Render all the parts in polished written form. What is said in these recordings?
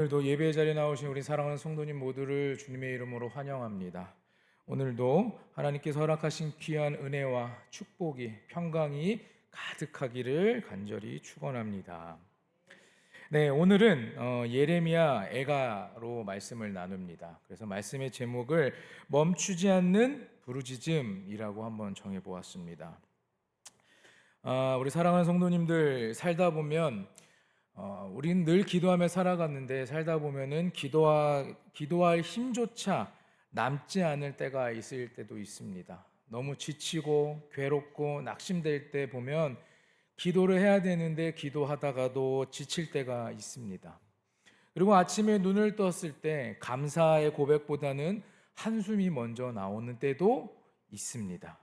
오늘도 예배 자리에 나오신 우리 사랑하는 성도님 모두를 주님의 이름으로 환영합니다. 오늘도 하나님께서 허락하신 귀한 은혜와 축복이 평강이 가득하기를 간절히 축원합니다. 네, 오늘은 예레미야 애가로 말씀을 나눕니다. 그래서 말씀의 제목을 멈추지 않는 부르짖음이라고 한번 정해 보았습니다. 우리 사랑하는 성도님들 살다 보면 우리는 늘 기도하며 살아갔는데 살다 보면은 기도할 힘조차 남지 않을 때가 있을 때도 있습니다. 너무 지치고 괴롭고 낙심될 때 보면 기도를 해야 되는데 기도하다가도 지칠 때가 있습니다. 그리고 아침에 눈을 떴을 때 감사의 고백보다는 한숨이 먼저 나오는 때도 있습니다.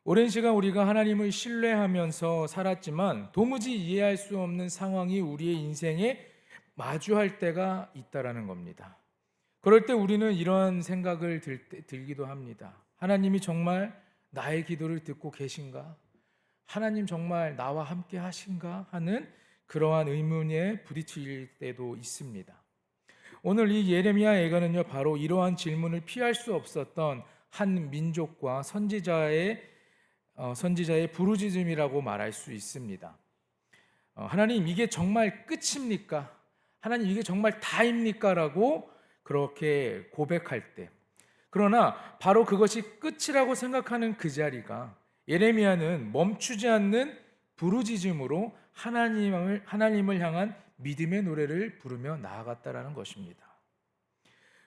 오랜 시간 우리가 하나님을 신뢰하면서 살았지만 도무지 이해할 수 없는 상황이 우리의 인생에 마주할 때가 있다라는 겁니다. 그럴 때 우리는 이런 생각을 들기도 합니다. 하나님이 정말 나의 기도를 듣고 계신가? 하나님 정말 나와 함께 하신가? 하는 그러한 의문에 부딪힐 때도 있습니다. 오늘 이 예레미야 애가는요, 바로 이러한 질문을 피할 수 없었던 한 민족과 선지자의 부르짖음이라고 말할 수 있습니다. 하나님 이게 정말 끝입니까? 하나님 이게 정말 다입니까? 라고 그렇게 고백할 때, 그러나 바로 그것이 끝이라고 생각하는 그 자리가 예레미야는 멈추지 않는 부르짖음으로 하나님을 향한 믿음의 노래를 부르며 나아갔다라는 것입니다.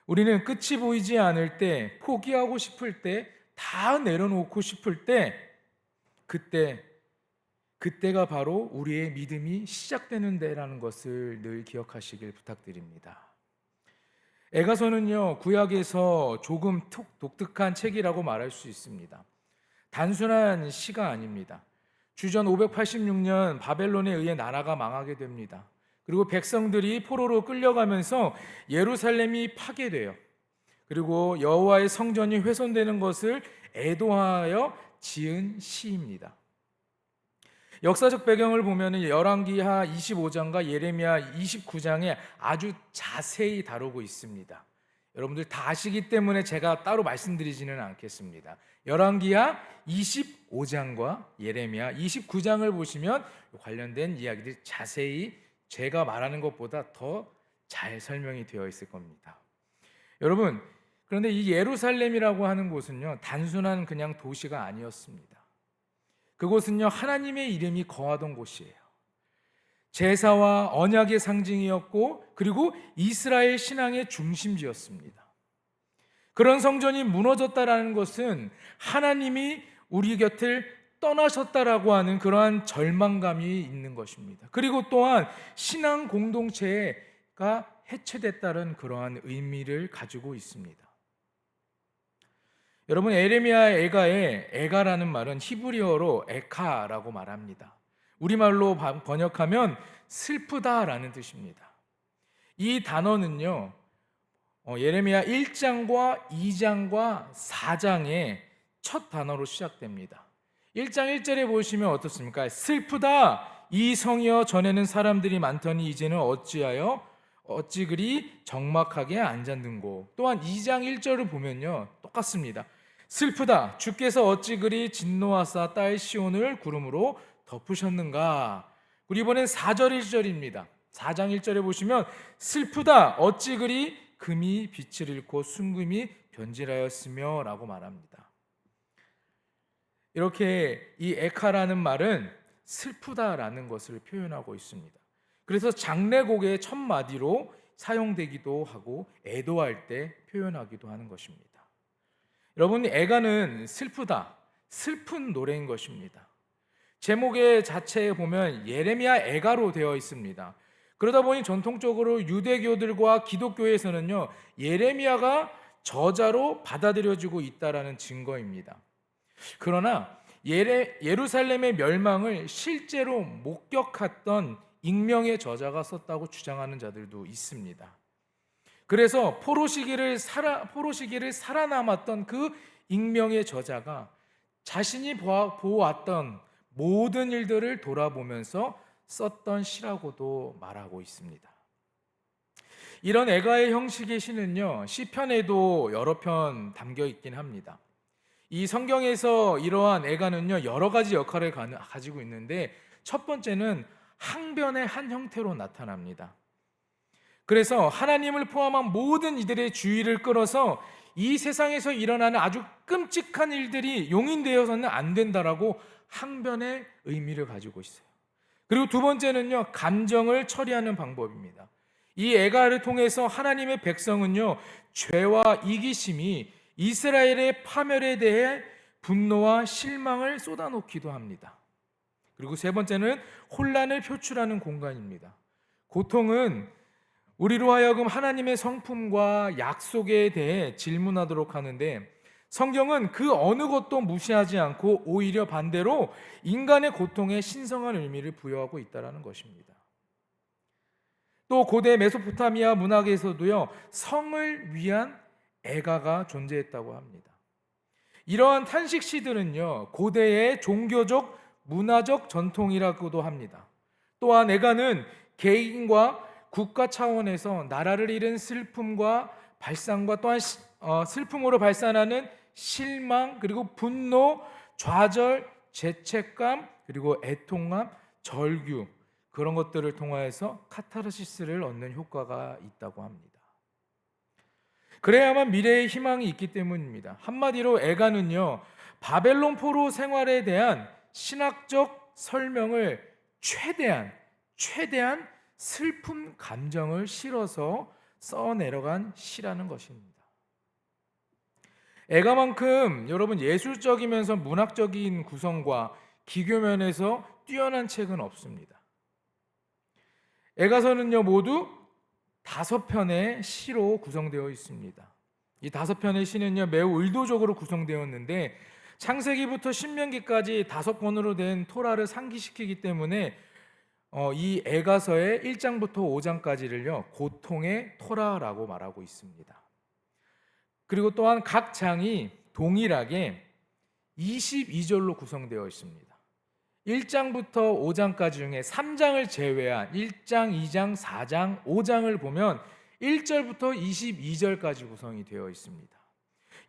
우리는 끝이 보이지 않을 때, 포기하고 싶을 때, 다 내려놓고 싶을 때, 그때가 바로 우리의 믿음이 시작되는 데라는 것을 늘 기억하시길 부탁드립니다. 에가서는요, 구약에서 조금 독특한 책이라고 말할 수 있습니다. 단순한 시가 아닙니다. 주전 586년 바벨론에 의해 나라가 망하게 됩니다. 그리고 백성들이 포로로 끌려가면서 예루살렘이 파괴돼요. 그리고 여호와의 성전이 훼손되는 것을 애도하여 지은 시입니다. 역사적 배경을 보면 열왕기하 25장과 예레미야 29장에 아주 자세히 다루고 있습니다. 여러분들 다 아시기 때문에 제가 따로 말씀드리지는 않겠습니다. 열왕기하 25장과 예레미야 29장을 보시면 관련된 이야기들이 자세히 제가 말하는 것보다 더 잘 설명이 되어 있을 겁니다. 여러분, 그런데 이 예루살렘이라고 하는 곳은요, 단순한 그냥 도시가 아니었습니다. 그곳은요, 하나님의 이름이 거하던 곳이에요. 제사와 언약의 상징이었고, 그리고 이스라엘 신앙의 중심지였습니다. 그런 성전이 무너졌다라는 것은 하나님이 우리 곁을 떠나셨다라고 하는 그러한 절망감이 있는 것입니다. 그리고 또한 신앙 공동체가 해체됐다는 그러한 의미를 가지고 있습니다. 여러분, 에레미야 애가의 애가라는 말은 히브리어로 에카라고 말합니다. 우리말로 번역하면 슬프다라는 뜻입니다. 이 단어는요, 예레미야 1장과 2장과 4장의 첫 단어로 시작됩니다. 1장 1절에 보시면 어떻습니까? 슬프다 이 성이여, 전에는 사람들이 많더니 이제는 어찌 그리 적막하게 앉았는고. 또한 2장 1절을 보면요, 똑같습니다. 슬프다 주께서 어찌 그리 진노하사 딸 시온을 구름으로 덮으셨는가. 그리고 이번엔 4절 1절입니다. 4장 1절에 보시면 슬프다 어찌 그리 금이 빛을 잃고 순금이 변질하였으며 라고 말합니다. 이렇게 이 에카라는 말은 슬프다라는 것을 표현하고 있습니다. 그래서 장례곡의 첫 마디로 사용되기도 하고 애도할 때 표현하기도 하는 것입니다. 여러분, 애가는 슬프다, 슬픈 노래인 것입니다. 제목의 자체에 보면 예레미야 애가로 되어 있습니다. 그러다 보니 전통적으로 유대교들과 기독교에서는요, 예레미야가 저자로 받아들여지고 있다라는 증거입니다. 그러나 예루살렘의 멸망을 실제로 목격했던 익명의 저자가 썼다고 주장하는 자들도 있습니다. 그래서 포로 시기를 살아남았던 그 익명의 저자가 자신이 보았던 모든 일들을 돌아보면서 썼던 시라고도 말하고 있습니다. 이런 애가의 형식의 시는요, 시편에도 여러 편 담겨 있긴 합니다. 이 성경에서 이러한 애가는요, 여러 가지 역할을 가지고 있는데 첫 번째는 항변의 한 형태로 나타납니다. 그래서 하나님을 포함한 모든 이들의 주의를 끌어서 이 세상에서 일어나는 아주 끔찍한 일들이 용인되어서는 안 된다라고 항변의 의미를 가지고 있어요. 그리고 두 번째는요, 감정을 처리하는 방법입니다. 이 애가를 통해서 하나님의 백성은요, 죄와 이기심이 이스라엘의 파멸에 대해 분노와 실망을 쏟아놓기도 합니다. 그리고 세 번째는 혼란을 표출하는 공간입니다. 고통은 우리로 하여금 하나님의 성품과 약속에 대해 질문하도록 하는데, 성경은 그 어느 것도 무시하지 않고 오히려 반대로 인간의 고통에 신성한 의미를 부여하고 있다는 것입니다. 또 고대 메소포타미아 문학에서도요, 성을 위한 애가가 존재했다고 합니다. 이러한 탄식 시들은요, 고대의 종교적 문화적 전통이라고도 합니다. 또한 애가는 개인과 국가 차원에서 나라를 잃은 슬픔과 발상과 또한 슬픔으로 발산하는 실망, 그리고 분노, 좌절, 죄책감, 그리고 애통감, 절규, 그런 것들을 통하여서 카타르시스를 얻는 효과가 있다고 합니다. 그래야만 미래의 희망이 있기 때문입니다. 한마디로 애가는요, 바벨론 포로 생활에 대한 신학적 설명을 최대한 슬픈 감정을 실어서 써내려간 시라는 것입니다. 애가만큼 여러분 예술적이면서 문학적인 구성과 기교 면에서 뛰어난 책은 없습니다. 애가서는요, 모두 5편의 시로 구성되어 있습니다. 이 5편의 시는요, 매우 의도적으로 구성되었는데 창세기부터 신명기까지 5권으로 된 토라를 상기시키기 때문에 이 애가서의 1장부터 5장까지를요, 고통의 토라라고 말하고 있습니다. 그리고 또한 각 장이 동일하게 22절로 구성되어 있습니다. 1장부터 5장까지 중에 3장을 제외한 1장, 2장, 4장, 5장을 보면 1절부터 22절까지 구성이 되어 있습니다.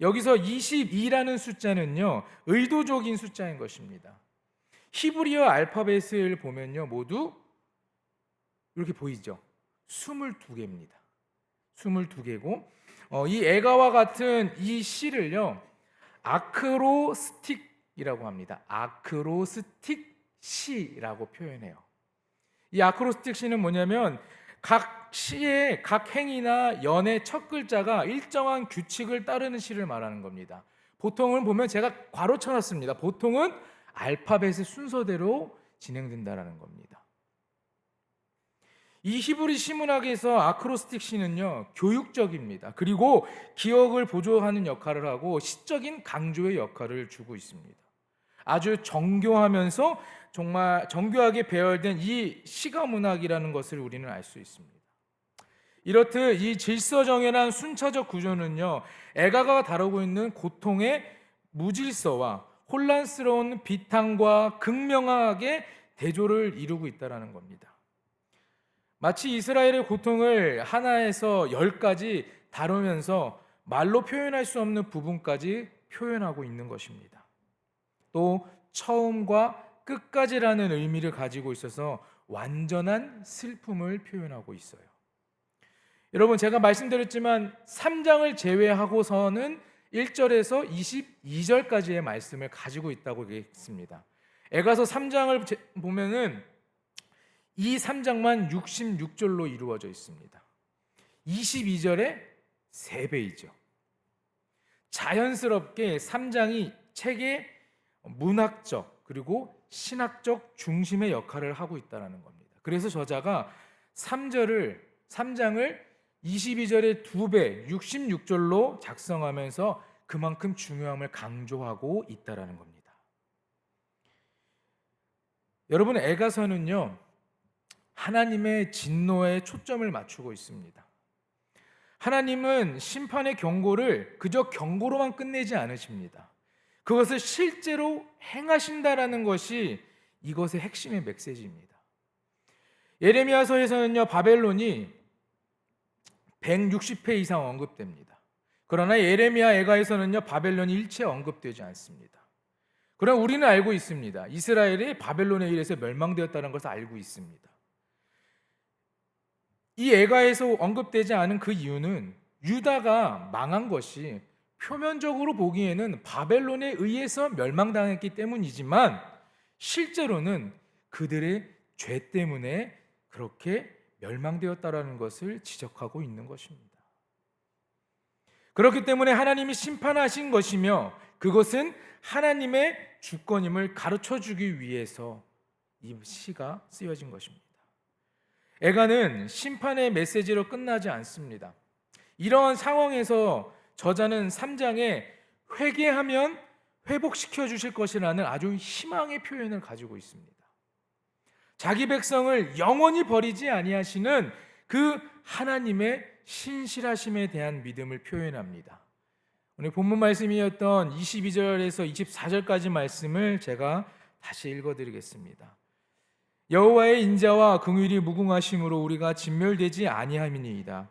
여기서 22라는 숫자는요, 의도적인 숫자인 것입니다. 히브리어 알파벳을 보면요, 모두 이렇게 보이죠? 22개입니다. 22개고 이 애가와 같은 이 시를요, 아크로스틱이라고 합니다. 아크로스틱 시라고 표현해요. 이 아크로스틱 시는 뭐냐면 각 시의 각 행이나 연의 첫 글자가 일정한 규칙을 따르는 시를 말하는 겁니다. 보통은 보면 제가 괄호 쳐놨습니다. 보통은 알파벳의 순서대로 진행된다는 겁니다. 이 히브리 시문학에서 아크로스틱 시는요, 교육적입니다. 그리고 기억을 보조하는 역할을 하고 시적인 강조의 역할을 주고 있습니다. 아주 정교하면서 정말 정교하게 배열된 이 시가 문학이라는 것을 우리는 알 수 있습니다. 이렇듯 이 질서정연한 순차적 구조는요, 애가가 다루고 있는 고통의 무질서와 혼란스러운 비탄과 극명하게 대조를 이루고 있다는 겁니다. 마치 이스라엘의 고통을 하나에서 10가지 다루면서 말로 표현할 수 없는 부분까지 표현하고 있는 것입니다. 또 처음과 끝까지라는 의미를 가지고 있어서 완전한 슬픔을 표현하고 있어요. 여러분, 제가 말씀드렸지만 3장을 제외하고서는 1절에서 22절까지의 말씀을 가지고 있다고 얘기했습니다. 애가서 3장을 보면은 이 3장만 66절로 이루어져 있습니다. 22절의 3배이죠. 자연스럽게 3장이 책의 문학적 그리고 신학적 중심의 역할을 하고 있다는 겁니다. 그래서 저자가 3장을 22절의 2배 66절로 작성하면서 그만큼 중요함을 강조하고 있다는 겁니다. 여러분, 애가서는요, 하나님의 진노에 초점을 맞추고 있습니다. 하나님은 심판의 경고를 그저 경고로만 끝내지 않으십니다. 그것을 실제로 행하신다라는 것이 이것의 핵심의 메시지입니다. 예레미야서에서는요, 바벨론이 160회 이상 언급됩니다. 그러나 예레미야 애가에서는요, 바벨론이 일체 언급되지 않습니다. 그러나 우리는 알고 있습니다. 이스라엘이 바벨론에 의해서 멸망되었다는 것을 알고 있습니다. 이 애가에서 언급되지 않은 그 이유는 유다가 망한 것이 표면적으로 보기에는 바벨론에 의해서 멸망당했기 때문이지만 실제로는 그들의 죄 때문에 그렇게 멸망되었다라는 것을 지적하고 있는 것입니다. 그렇기 때문에 하나님이 심판하신 것이며 그것은 하나님의 주권임을 가르쳐 주기 위해서 이 시가 쓰여진 것입니다. 애가는 심판의 메시지로 끝나지 않습니다. 이러한 상황에서 저자는 3장에 회개하면 회복시켜 주실 것이라는 아주 희망의 표현을 가지고 있습니다. 자기 백성을 영원히 버리지 아니하시는 그 하나님의 신실하심에 대한 믿음을 표현합니다. 오늘 본문 말씀이었던 22절에서 24절까지 말씀을 제가 다시 읽어드리겠습니다. 여호와의 인자와 긍휼이 무궁하심으로 우리가 진멸되지 아니함이니이다.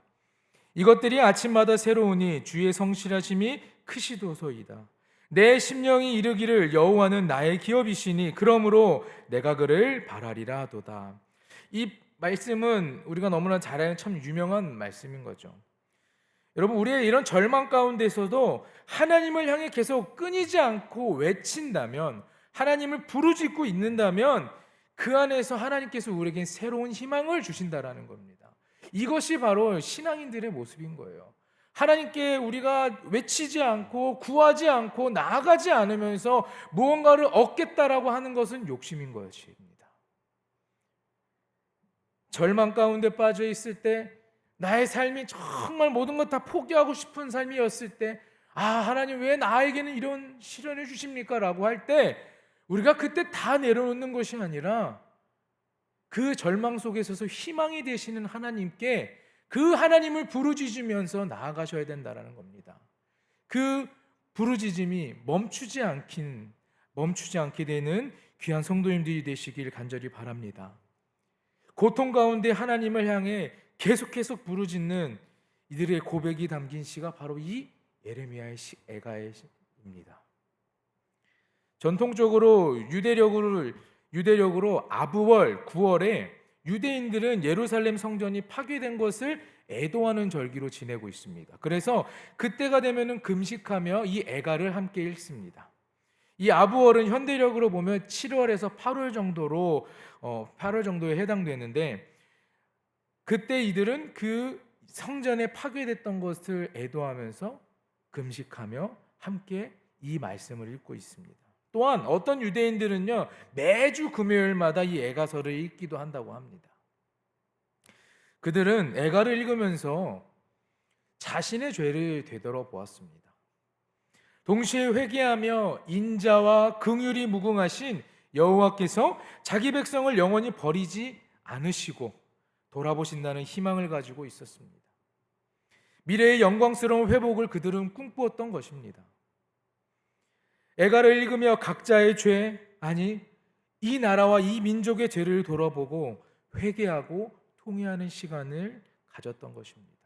이것들이 아침마다 새로우니 주의 성실하심이 크시도소이다. 내 심령이 이르기를 여호와는 나의 기업이시니 그러므로 내가 그를 바라리라 하도다. 이 말씀은 우리가 너무나 잘 아는 참 유명한 말씀인 거죠. 여러분, 우리의 이런 절망 가운데서도 하나님을 향해 계속 끊이지 않고 외친다면, 하나님을 부르짖고 있는다면 그 안에서 하나님께서 우리에게 새로운 희망을 주신다라는 겁니다. 이것이 바로 신앙인들의 모습인 거예요. 하나님께 우리가 외치지 않고 구하지 않고 나아가지 않으면서 무언가를 얻겠다라고 하는 것은 욕심인 것입니다. 절망 가운데 빠져 있을 때, 나의 삶이 정말 모든 것 다 포기하고 싶은 삶이었을 때, 하나님 왜 나에게는 이런 시련을 주십니까? 라고 할 때 우리가 그때 다 내려놓는 것이 아니라 그 절망 속에서도 희망이 되시는 하나님께 그 하나님을 부르짖으면서 나아가셔야 된다는 겁니다. 그 부르짖음이 멈추지 않게 되는 귀한 성도님들이 되시길 간절히 바랍니다. 고통 가운데 하나님을 향해 계속 부르짖는 이들의 고백이 담긴 시가 바로 이 예레미야의 애가입니다. 전통적으로 유대력으로 아부월 9월에 유대인들은 예루살렘 성전이 파괴된 것을 애도하는 절기로 지내고 있습니다. 그래서 그때가 되면은 금식하며 이 애가를 함께 읽습니다. 이 아부월은 현대력으로 보면 7월에서 8월 정도에 해당되는데, 그때 이들은 그 성전에 파괴됐던 것을 애도하면서 금식하며 함께 이 말씀을 읽고 있습니다. 또한 어떤 유대인들은요, 매주 금요일마다 이 애가서를 읽기도 한다고 합니다. 그들은 애가를 읽으면서 자신의 죄를 되돌아 보았습니다. 동시에 회개하며 인자와 긍휼이 무궁하신 여호와께서 자기 백성을 영원히 버리지 않으시고 돌아보신다는 희망을 가지고 있었습니다. 미래의 영광스러운 회복을 그들은 꿈꾸었던 것입니다. 애가를 읽으며 각자의 죄, 이 나라와 이 민족의 죄를 돌아보고 회개하고 통회하는 시간을 가졌던 것입니다.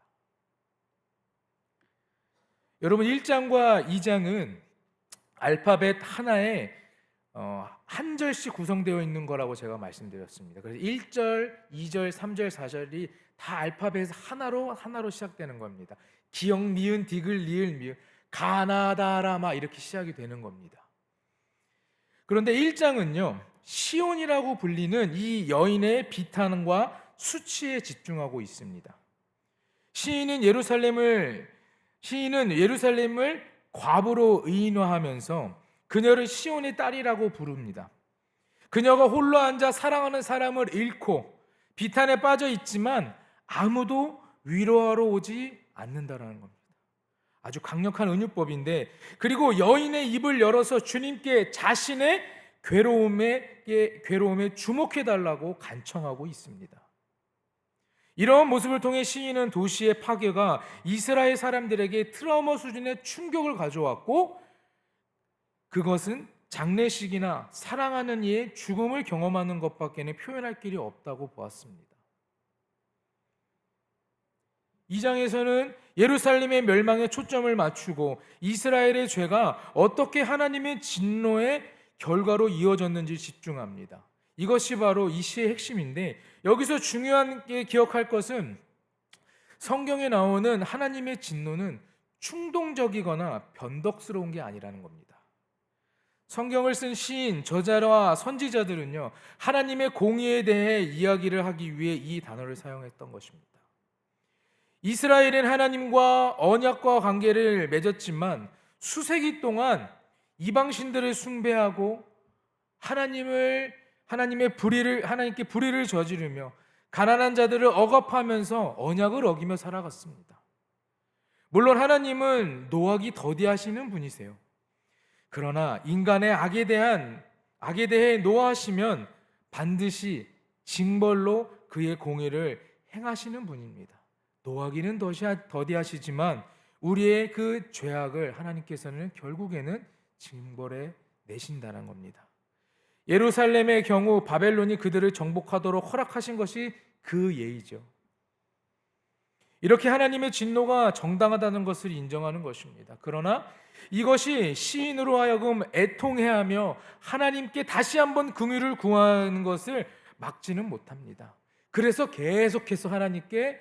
여러분, 1장과 2장은 알파벳 하나에 한 절씩 구성되어 있는 거라고 제가 말씀드렸습니다. 그래서 1절, 2절, 3절, 4절이 다 알파벳 하나로 시작되는 겁니다. 기역, 니은, 디귿, 리을, 미을, 가나다라마 이렇게 시작이 되는 겁니다. 그런데 1장은요, 시온이라고 불리는 이 여인의 비탄과 수치에 집중하고 있습니다. 시인은 예루살렘을 과부로 의인화하면서 그녀를 시온의 딸이라고 부릅니다. 그녀가 홀로 앉아 사랑하는 사람을 잃고 비탄에 빠져 있지만 아무도 위로하러 오지 않는다라는 겁니다. 아주 강력한 은유법인데, 그리고 여인의 입을 열어서 주님께 자신의 괴로움에 주목해달라고 간청하고 있습니다. 이러한 모습을 통해 시인은 도시의 파괴가 이스라엘 사람들에게 트라우마 수준의 충격을 가져왔고, 그것은 장례식이나 사랑하는 이의 죽음을 경험하는 것밖에는 표현할 길이 없다고 보았습니다. 2장에서는 예루살렘의 멸망에 초점을 맞추고 이스라엘의 죄가 어떻게 하나님의 진노의 결과로 이어졌는지 집중합니다. 이것이 바로 이 시의 핵심인데, 여기서 중요하게 기억할 것은 성경에 나오는 하나님의 진노는 충동적이거나 변덕스러운 게 아니라는 겁니다. 성경을 쓴 시인, 저자와 선지자들은요, 하나님의 공의에 대해 이야기를 하기 위해 이 단어를 사용했던 것입니다. 이스라엘은 하나님과 언약과 관계를 맺었지만 수세기 동안 이방신들을 숭배하고 하나님께 불의를 저지르며 가난한 자들을 억압하면서 언약을 어기며 살아갔습니다. 물론 하나님은 노하기 더디하시는 분이세요. 그러나 인간의 악에 대해 노하시면 반드시 징벌로 그의 공의를 행하시는 분입니다. 노하기는 더디하시지만 우리의 그 죄악을 하나님께서는 결국에는 징벌해 내신다는 겁니다. 예루살렘의 경우 바벨론이 그들을 정복하도록 허락하신 것이 그 예의죠. 이렇게 하나님의 진노가 정당하다는 것을 인정하는 것입니다. 그러나 이것이 시인으로 하여금 애통해하며 하나님께 다시 한번 긍휼을 구하는 것을 막지는 못합니다. 그래서 계속해서 하나님께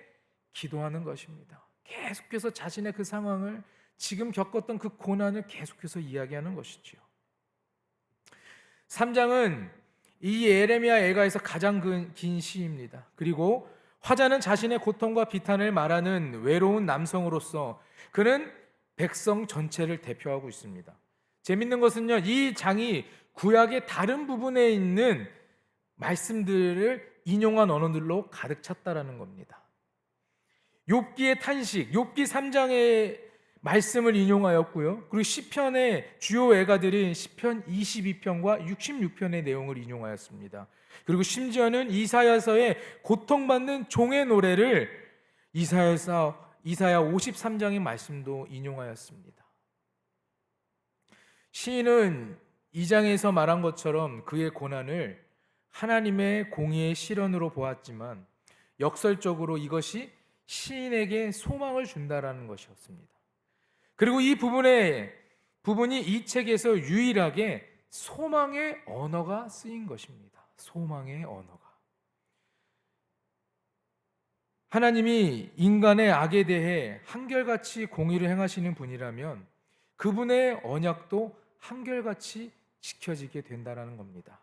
기도하는 것입니다. 계속해서 자신의 그 상황을, 지금 겪었던 그 고난을 계속해서 이야기하는 것이지요. 3장은 이 예레미야 애가에서 가장 긴 시입니다. 그리고 화자는 자신의 고통과 비탄을 말하는 외로운 남성으로서 그는 백성 전체를 대표하고 있습니다. 재밌는 것은요, 이 장이 구약의 다른 부분에 있는 말씀들을 인용한 언어들로 가득 찼다라는 겁니다. 욥기의 탄식, 욥기 3장의 말씀을 인용하였고요. 그리고 시편의 주요 애가들인 시편 22편과 66편의 내용을 인용하였습니다. 그리고 심지어는 이사야서의 고통받는 종의 노래를 이사야 53장의 말씀도 인용하였습니다. 시인은 2장에서 말한 것처럼 그의 고난을 하나님의 공의의 실현으로 보았지만 역설적으로 이것이 시인에게 소망을 준다라는 것이었습니다. 그리고 이 부분이 이 책에서 유일하게 소망의 언어가 쓰인 것입니다. 소망의 언어가. 하나님이 인간의 악에 대해 한결같이 공의를 행하시는 분이라면 그분의 언약도 한결같이 지켜지게 된다는 겁니다.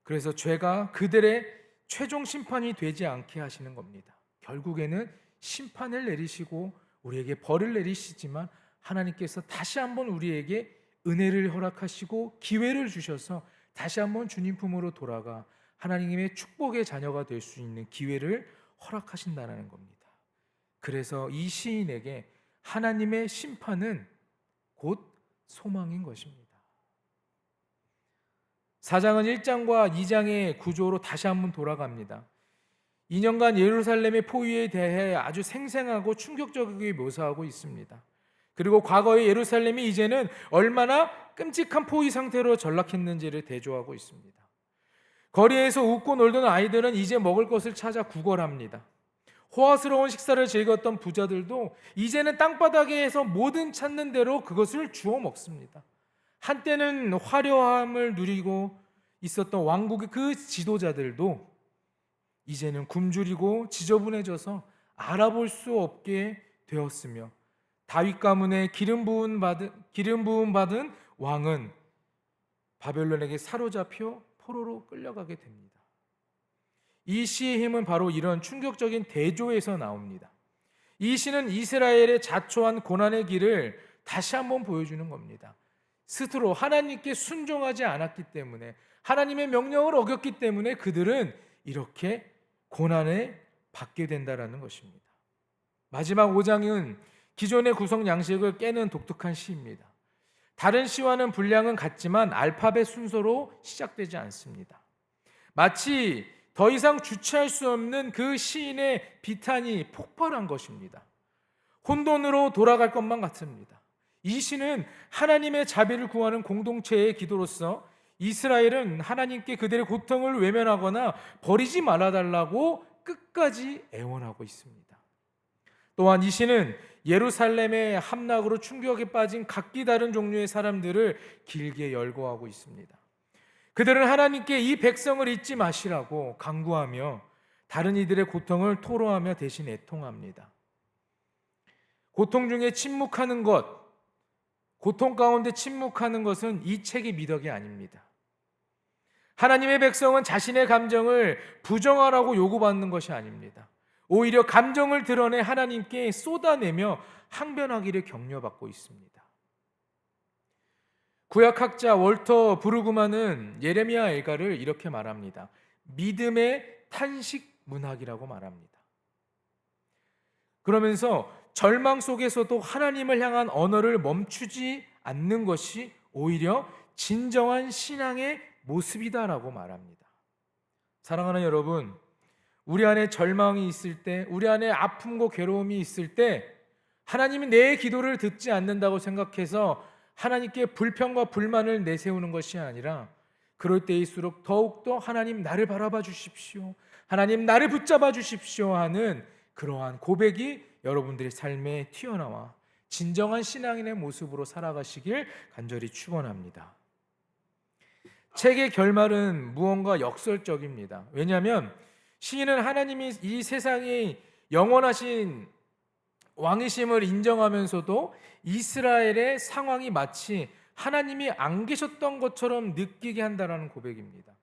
그래서 죄가 그들의 최종 심판이 되지 않게 하시는 겁니다. 결국에는 심판을 내리시고 우리에게 벌을 내리시지만 하나님께서 다시 한번 우리에게 은혜를 허락하시고 기회를 주셔서 다시 한번 주님 품으로 돌아가 하나님의 축복의 자녀가 될 수 있는 기회를 허락하신다는 겁니다. 그래서 이 시인에게 하나님의 심판은 곧 소망인 것입니다. 4장은 1장과 2장의 구조로 다시 한번 돌아갑니다. 2년간 예루살렘의 포위에 대해 아주 생생하고 충격적이게 묘사하고 있습니다. 그리고 과거의 예루살렘이 이제는 얼마나 끔찍한 포위 상태로 전락했는지를 대조하고 있습니다. 거리에서 웃고 놀던 아이들은 이제 먹을 것을 찾아 구걸합니다. 호화스러운 식사를 즐겼던 부자들도 이제는 땅바닥에서 뭐든 찾는 대로 그것을 주워 먹습니다. 한때는 화려함을 누리고 있었던 왕국의 그 지도자들도 이제는 굶주리고 지저분해져서 알아볼 수 없게 되었으며 다윗 가문에 기름 부음 받은 왕은 바벨론에게 사로잡혀 포로로 끌려가게 됩니다. 이 시의 힘은 바로 이런 충격적인 대조에서 나옵니다. 이 시는 이스라엘의 자초한 고난의 길을 다시 한번 보여주는 겁니다. 스스로 하나님께 순종하지 않았기 때문에, 하나님의 명령을 어겼기 때문에 그들은 이렇게 고난을 받게 된다는 것입니다. 마지막 5장은 기존의 구성 양식을 깨는 독특한 시입니다. 다른 시와는 분량은 같지만 알파벳 순서로 시작되지 않습니다. 마치 더 이상 주체할 수 없는 그 시인의 비탄이 폭발한 것입니다. 혼돈으로 돌아갈 것만 같습니다. 이 시는 하나님의 자비를 구하는 공동체의 기도로서 이스라엘은 하나님께 그들의 고통을 외면하거나 버리지 말아달라고 끝까지 애원하고 있습니다. 또한 이 시는 예루살렘의 함락으로 충격에 빠진 각기 다른 종류의 사람들을 길게 열거하고 있습니다. 그들은 하나님께 이 백성을 잊지 마시라고 간구하며 다른 이들의 고통을 토로하며 대신 애통합니다. 고통 중에 침묵하는 것, 고통 가운데 침묵하는 것은 이 책의 미덕이 아닙니다. 하나님의 백성은 자신의 감정을 부정하라고 요구받는 것이 아닙니다. 오히려 감정을 드러내 하나님께 쏟아내며 항변하기를 격려받고 있습니다. 구약학자 월터 브루그만은 예레미야 애가를 이렇게 말합니다. 믿음의 탄식 문학이라고 말합니다. 그러면서 절망 속에서도 하나님을 향한 언어를 멈추지 않는 것이 오히려 진정한 신앙의 모습이다라고 말합니다. 사랑하는 여러분, 우리 안에 절망이 있을 때, 우리 안에 아픔과 괴로움이 있을 때 하나님이 내 기도를 듣지 않는다고 생각해서 하나님께 불평과 불만을 내세우는 것이 아니라 그럴 때일수록 더욱더 하나님 나를 바라봐 주십시오, 하나님 나를 붙잡아 주십시오 하는 그러한 고백이 여러분들의 삶에 튀어나와 진정한 신앙인의 모습으로 살아가시길 간절히 축원합니다. 책의 결말은 무언가 역설적입니다. 왜냐하면 시인은 하나님이 이 세상에 영원하신 왕이심을 인정하면서도 이스라엘의 상황이 마치 하나님이 안 계셨던 것처럼 느끼게 한다는 고백입니다.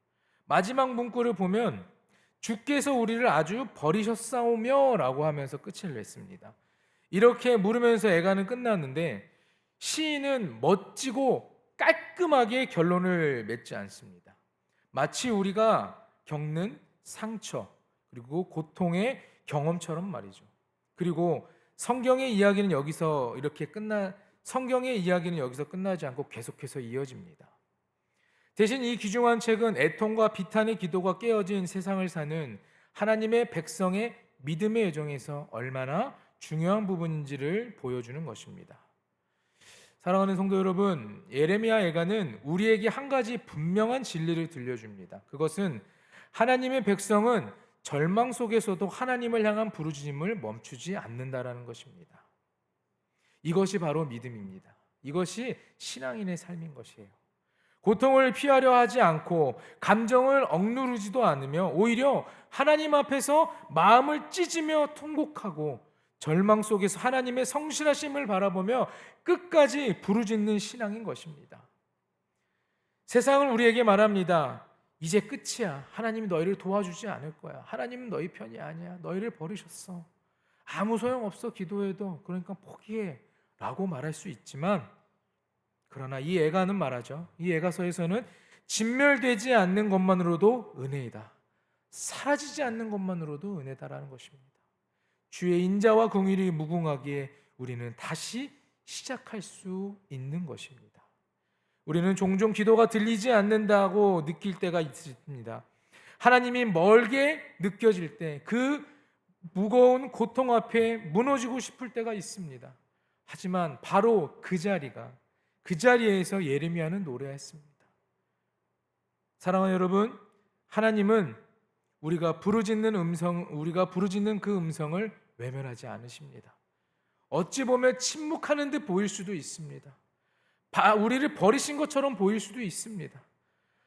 마지막 문구를 보면 주께서 우리를 아주 버리셨사오며 라고 하면서 끝을 냈습니다. 이렇게 물으면서 애가는 끝났는데 시인은 멋지고 깔끔하게 결론을 맺지 않습니다. 마치 우리가 겪는 상처 그리고 고통의 경험처럼 말이죠. 그리고 성경의 이야기는 여기서 끝나지 않고 계속해서 이어집니다. 대신 이 귀중한 책은 애통과 비탄의 기도가 깨어진 세상을 사는 하나님의 백성의 믿음의 여정에서 얼마나 중요한 부분인지를 보여주는 것입니다. 사랑하는 성도 여러분, 예레미야 애가는 우리에게 한 가지 분명한 진리를 들려줍니다. 그것은 하나님의 백성은 절망 속에서도 하나님을 향한 부르짖음을 멈추지 않는다라는 것입니다. 이것이 바로 믿음입니다. 이것이 신앙인의 삶인 것이에요. 고통을 피하려 하지 않고 감정을 억누르지도 않으며 오히려 하나님 앞에서 마음을 찢으며 통곡하고 절망 속에서 하나님의 성실하심을 바라보며 끝까지 부르짖는 신앙인 것입니다. 세상은 우리에게 말합니다. 이제 끝이야. 하나님이 너희를 도와주지 않을 거야. 하나님은 너희 편이 아니야. 너희를 버리셨어. 아무 소용없어 기도해도. 그러니까 포기해 라고 말할 수 있지만 그러나 이 애가는 말하죠. 이 애가서에서는 진멸되지 않는 것만으로도 은혜이다. 사라지지 않는 것만으로도 은혜다라는 것입니다. 주의 인자와 긍휼이 무궁하기에 우리는 다시 시작할 수 있는 것입니다. 우리는 종종 기도가 들리지 않는다고 느낄 때가 있습니다. 하나님이 멀게 느껴질 때 그 무거운 고통 앞에 무너지고 싶을 때가 있습니다. 하지만 바로 그 자리에서 예레미야는 노래했습니다. 사랑하는 여러분, 하나님은 우리가 부르짖는 그 음성을 외면하지 않으십니다. 어찌 보면 침묵하는 듯 보일 수도 있습니다. 우리를 버리신 것처럼 보일 수도 있습니다.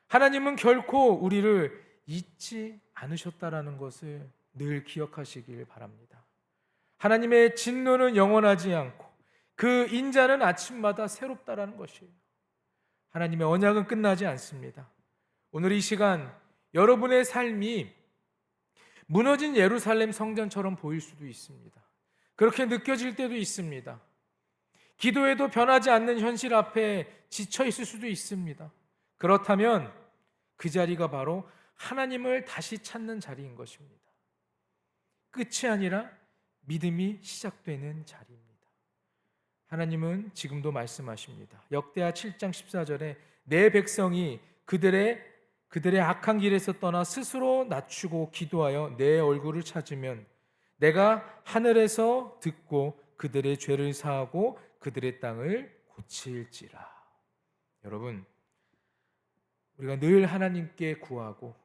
하나님은 결코 우리를 잊지 않으셨다라는 것을 늘 기억하시길 바랍니다. 하나님의 진노는 영원하지 않고 그 인자는 아침마다 새롭다라는 것이에요. 하나님의 언약은 끝나지 않습니다. 오늘 이 시간 여러분의 삶이 무너진 예루살렘 성전처럼 보일 수도 있습니다. 그렇게 느껴질 때도 있습니다. 기도해도 변하지 않는 현실 앞에 지쳐 있을 수도 있습니다. 그렇다면 그 자리가 바로 하나님을 다시 찾는 자리인 것입니다. 끝이 아니라 믿음이 시작되는 자리입니다. 하나님은 지금도 말씀하십니다. 역대하 7장 14절에 내 백성이 그들의 악한 길에서 떠나 스스로 낮추고 기도하여 내 얼굴을 찾으면 내가 하늘에서 듣고 그들의 죄를 사하고 그들의 땅을 고칠지라. 여러분, 우리가 늘 하나님께 구하고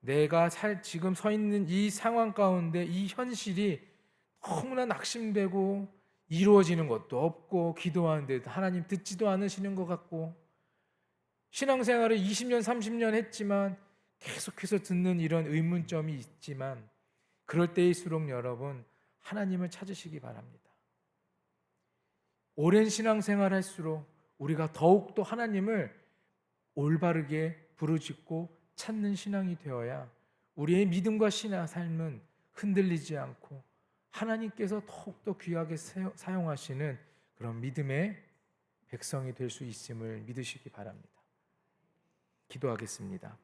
내가 지금 서 있는 이 상황 가운데 이 현실이 너무나 낙심되고 이루어지는 것도 없고 기도하는데 하나님 듣지도 않으시는 것 같고 신앙생활을 20년, 30년 했지만 계속해서 듣는 이런 의문점이 있지만 그럴 때일수록 여러분 하나님을 찾으시기 바랍니다. 오랜 신앙생활 할수록 우리가 더욱더 하나님을 올바르게 부르짖고 찾는 신앙이 되어야 우리의 믿음과 신앙 삶은 흔들리지 않고 하나님께서 더욱더 귀하게 사용하시는 그런 믿음의 백성이 될 수 있음을 믿으시기 바랍니다. 기도하겠습니다.